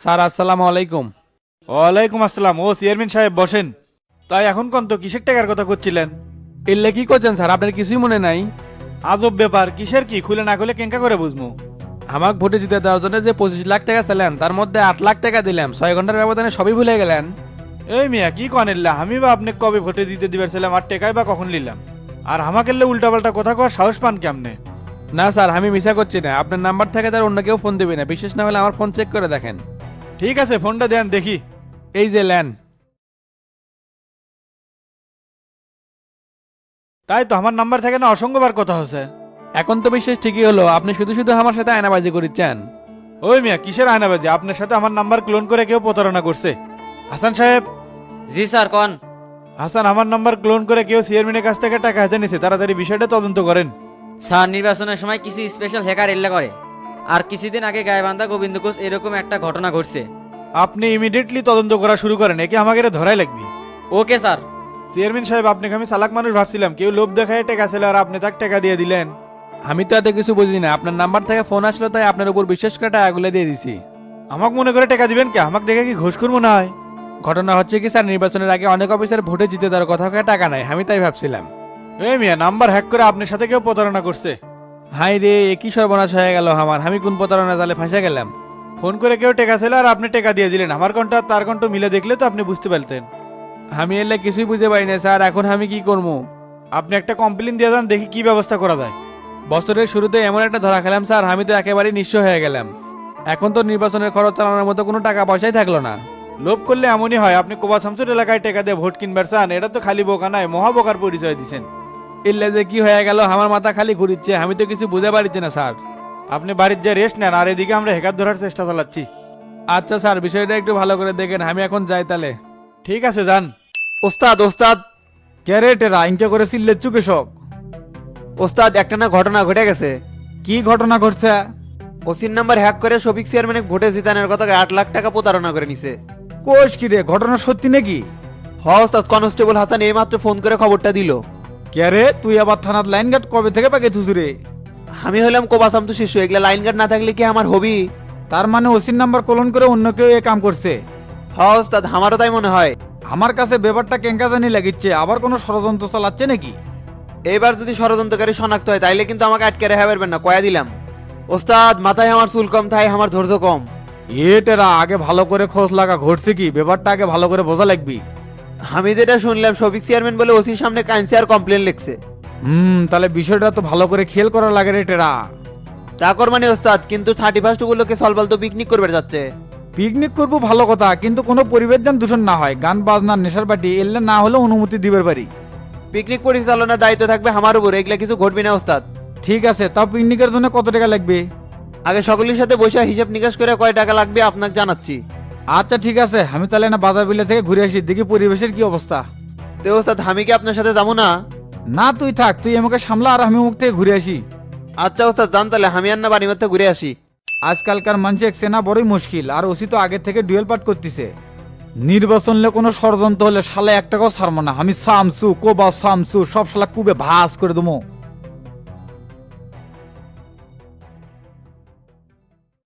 Sir আসসালামু আলাইকুম। ওয়ালাইকুম আসসালাম। ও চেয়ারম্যান সাহেব বসেন। তাই এখন কোন তো কিসের টাকার কথা করছিলেন? এলে কি করছেন স্যার, আপনার কিছুই মনে নাই? আজব ব্যাপার, কিসের কি খুলে না খুলে কেঙ্কা করে বুঝবো? আমাকে ভোটে জিতে দেওয়ার জন্য যে 25 লাখ টাকা চাইলেন তার মধ্যে 8 লাখ টাকা দিলাম, 6 ঘন্টার ব্যবধানে সবই ভুলে গেলেন। এই মিয়া কি কনেল্লা, আমি বা আপনি কবে ভোটে দিতে দিবার ছিলাম আর টেকাই বা কখন নিলাম? আর আমাকে উল্টাপাল্টা কথা কওয়ার সাহস পান কেমনে? না স্যার, আমি মিছা করছি না, আপনার নাম্বার থেকে তার অন্য কেউ ফোন দেবে না, বিশেষ না হলে আমার ফোন চেক করে দেখেন। ঠিক আছে, ফোনটা দেন দেখি। এই যে ল্যান। তাই তো আমার নাম্বার থেকে না অসংখ্যবার কথা হচ্ছে। এখন তো বিশ্বাস ঠিকই হলো, আপনি শুধু শুধু আমার সাথে আয়নাবাজি করিচ্ছেন। ওই মিয়া কিসের আয়নাবাজি? আপনার সাথে আমার নাম্বার ক্লোন করে কেউ প্রতারণা করছে। হাসান সাহেব। জি স্যার কোন। হাসান, আমার নাম্বার ক্লোন করে কেউ চেয়ারম্যানের কাছ থেকে টাকা হাতে নিছে, তাড়াতাড়ি বিষয়টা তদন্ত করেন। স্যার নির্বাচনের সময় কিছু স্পেশাল হ্যাকার এল্লা করে, আর কিছুদিন আগে গাইবান্ধা গোবিন্দ কোচ এরকম একটা ঘটনা ঘটছে। আপনি ইমিডিয়েটলি তদন্ত করা শুরু করেন, একে আমাকে ধরাই লাগবে। Okay sir. চেয়ারম্যান সাহেব, আপনাকে আমি চালাক মানুষ ভাবছিলাম, কেউ লোভ দেখায় টাকা ছিল আর আপনি তাকে টাকা দিয়ে দিলেন। আমি তো এত কিছু বুঝি না, আপনার নাম্বার থেকে ফোন আসলো তাই আপনার উপর বিশ্বাস করে টাকাগুলো দিয়ে দিছি। আমাকে মনে করে টাকা দিবেন কে? আমাকে দেখে কি ঘুষ করবো না হয়? ঘটনা হচ্ছে কি স্যার, নির্বাচনের আগে অনেক অফিসার ভোটে জিতে দেওয়ার কথা কয়ে টাকা নাই, আমি তাই ভাবছিলাম। এই মিয়া, নাম্বার হ্যাক করে আপনার সাথে কেউ প্রতারণা করছে। হাই রে, একই সর্বনাশ হয়ে গেল আমার, আমি কোন প্রতারণা জালে ফাঁসে গেলাম। ফোন করে কেউ টাকা ছিল আর আপনি টাকা দিয়ে দিলেন, আমার কণ্ঠা তার কণ্ঠ মিলে দেখলে তো আপনি বুঝতে পারতেন। আমি এলে কিছুই বুঝে পাই না স্যার, এখন আমি কি করবো? আপনি একটা কমপ্লেন দিয়ে দেন, দেখি কি ব্যবস্থা করা যায়। বছরের শুরুতে এমন একটা ধরা খেলাম স্যার, আমি তো একেবারেই নিঃস্ব হয়ে গেলাম। এখন তো নির্বাচনের খরচ চালানোর মতো কোনো টাকা পয়সাই থাকলো না। লোভ করলে এমনই হয়। আপনি কোবা শামসুর এলাকায় টাকা দিয়ে ভোট কিনবার চান, এটা তো খালি বোকা নয়, মহা বোকার পরিচয় দিচ্ছেন। এলে যে কি হয়ে গেল, আমার মাথা খালি ঘুরিচ্ছে, আমি তো কিছু বুঝে পারছি না স্যার। আপনি বাড়ির যে রেস্ট নেন, আর এদিকে আমরা হ্যাকার ধরার চেষ্টা চালাচ্ছি। আচ্ছা স্যার, বিষয়টা একটু ভালো করে দেখেন, আমি এখন যাই তাহলে। ঠিক আছে, যান। ওস্তাদ ওস্তাদ ক্যারেটেরা ইনকা করে সিল্লে চুকে শখ। ওস্তাদ, একটা না ঘটনা ঘটে গেছে। কি ঘটনা ঘটছে? ওসির নাম্বার হ্যাক করে শফিক চেয়ারম্যানে ভোটে জিতানোর কথা 8 লাখ টাকা প্রতারণা করে নিছে। কোষ কি রে, ঘটনা সত্যি নাকি? ওস্তাদ, কনস্টেবল হাসান এইমাত্র ফোন করে খবরটা দিল। ক্যারে, তুই আবার থানার লাইন গার্ড কবে থেকে পাকে থুসুরে? আমি হলাম কোবাসাম তো শিশু, এগুলা লাইন গার্ড না থাকলে কি আমার হবি? তার মানে ওসির নাম্বার কলন করে অন্য কেউ এ কাম করছে? ওস্তাদ, আমারও তাই মনে হয়। আমার কাছে ব্যাপারটা কেঙ্কা জানি লাগিচ্ছে, আবার কোনো ষড়যন্ত্র চালাচ্ছে নাকি? এবার যদি ষড়যন্ত্রকারী শনাক্ত হয় তাইলে কিন্তু আমাকে আটকে রেখে পারবেন না, কয়া দিলাম। ওস্তাদ, মাথায় আমার চুল কম, তাই আমার ধৈর্য কম। এটেরা আগে ভালো করে খোঁজ লাগা, ঘটছে কি ব্যাপারটা আগে ভালো করে বোঝা লাগবি। আমি যেটা শুনলাম, শফিক চেয়ারম্যান বলে ওসির সামনে কাইন্সি আর কমপ্লেন লিখছে। তাহলে বিষয়টা তো ভালো করে খেয়াল করা লাগে রে টেরা। তা কর মানে ওস্তাদ, কিন্তু 31 উপলক্ষে সলবাল তো পিকনিক করবে যাচ্ছে। পিকনিক করবো ভালো কথা, কিন্তু কোনো পরিবেশ যেন দূষণ না হয়, গান বাজনা নেশার পার্টি এলে না হলে অনুমতি দিবার পারি। পিকনিক পরিচালনার দায়িত্ব থাকবে আমার উপর, এগুলা কিছু ঘটবে না ওস্তাদ। ঠিক আছে, তাও পিকনিকের জন্য কত টাকা লাগবে? আগে সকলের সাথে বসে হিসাব নিকাশ করে কয় টাকা লাগবে আপনাকে জানাচ্ছি। আচ্ছা ঠিক আছে, আমি তাহলে না বাজার বিলে থেকে ঘুরে আসি, দেখি পরিবেশের কি অবস্থা। তো ওস্তাদ, আমি কি আপনার সাথে যাবো না? না তুই থাক, তুই আমাকে সামলা আর আমি মুখ থেকে ঘুরে আসি। আচ্ছা ওস্তাদ, জান তাহলে আমি আর না বাড়ি মধ্যে ঘুরে আসি। আজকালকার মানুষ চেনা বড়ই মুশকিল, আর ওসি তো আগে থেকে ডুয়েল পাঠ করতেছে। নির্বাচন হলে কোনো ষড়যন্ত্র হলে শালা এক টাকাও ছাড়বো না, আমি সামসু কোবা সামসু সব শালা কুবে ভাস করে দেবো।